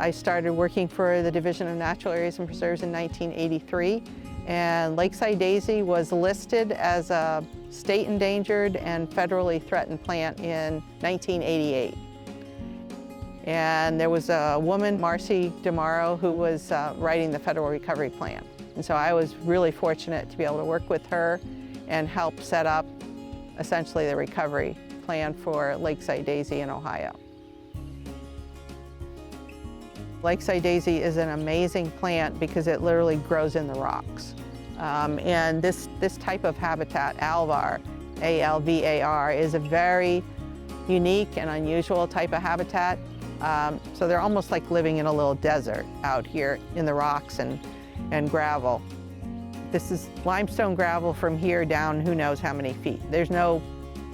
I started working for the Division of Natural Areas and Preserves in 1983, and Lakeside daisy was listed as a state endangered and federally threatened plant in 1988. And there was a woman, Marcy DeMauro, who was writing the Federal Recovery Plan. And so I was really fortunate to be able to work with her and help set up essentially the recovery plan for Lakeside daisy in Ohio. Lakeside daisy is an amazing plant because it literally grows in the rocks. And this type of habitat, alvar, A-L-V-A-R, is a very unique and unusual type of habitat. So they're almost like living in a little desert out here in the rocks and gravel. This is limestone gravel from here down who knows how many feet. There's no,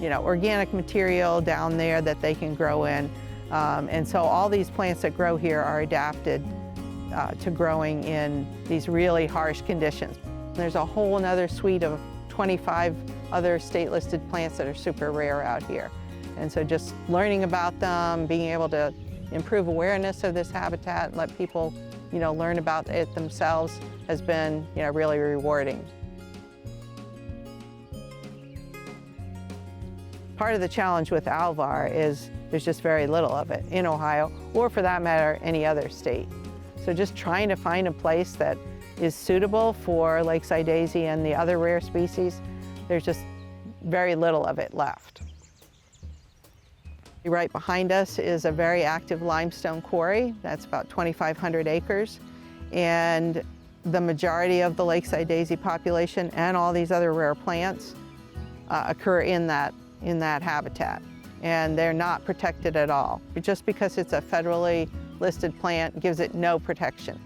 organic material down there that they can grow in. And so all these plants that grow here are adapted to growing in these really harsh conditions. There's a whole another suite of 25 other state-listed plants that are super rare out here. And so just learning about them, being able to improve awareness of this habitat, let people, learn about it themselves has been, really rewarding. Part of the challenge with alvar is there's just very little of it in Ohio, or for that matter, any other state. So just trying to find a place that is suitable for Lakeside daisy and the other rare species, there's just very little of it left. Right behind us is a very active limestone quarry. That's about 2,500 acres. And the majority of the Lakeside daisy population and all these other rare plants occur in that habitat. And they're not protected at all. Just because it's a federally listed plant gives it no protection.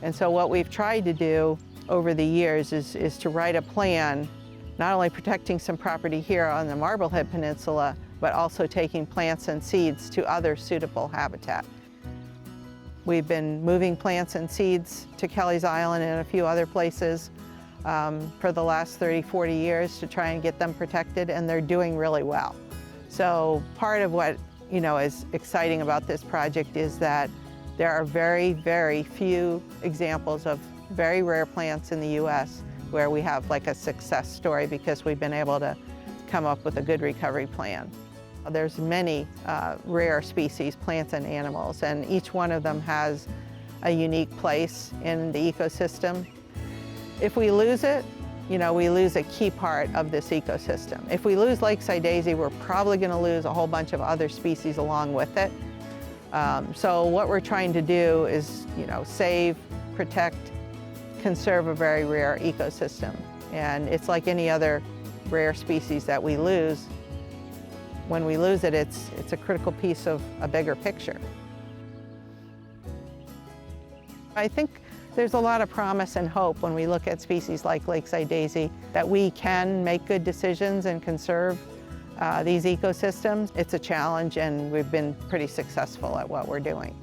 And so what we've tried to do over the years is to write a plan, not only protecting some property here on the Marblehead Peninsula, but also taking plants and seeds to other suitable habitat. We've been moving plants and seeds to Kelly's Island and a few other places for the last 30, 40 years to try and get them protected, and they're doing really well. So part of what is exciting about this project is that there are very, very few examples of very rare plants in the U.S. where we have like a success story because we've been able to come up with a good recovery plan. There's many rare species, plants and animals, and each one of them has a unique place in the ecosystem. If we lose it, we lose a key part of this ecosystem. If we lose Lakeside daisy, we're probably going to lose a whole bunch of other species along with it. So what we're trying to do is, save, protect, conserve a very rare ecosystem. And it's like any other rare species that we lose. When we lose it, it's a critical piece of a bigger picture. I think there's a lot of promise and hope when we look at species like Lakeside daisy that we can make good decisions and conserve these ecosystems. It's a challenge, and we've been pretty successful at what we're doing.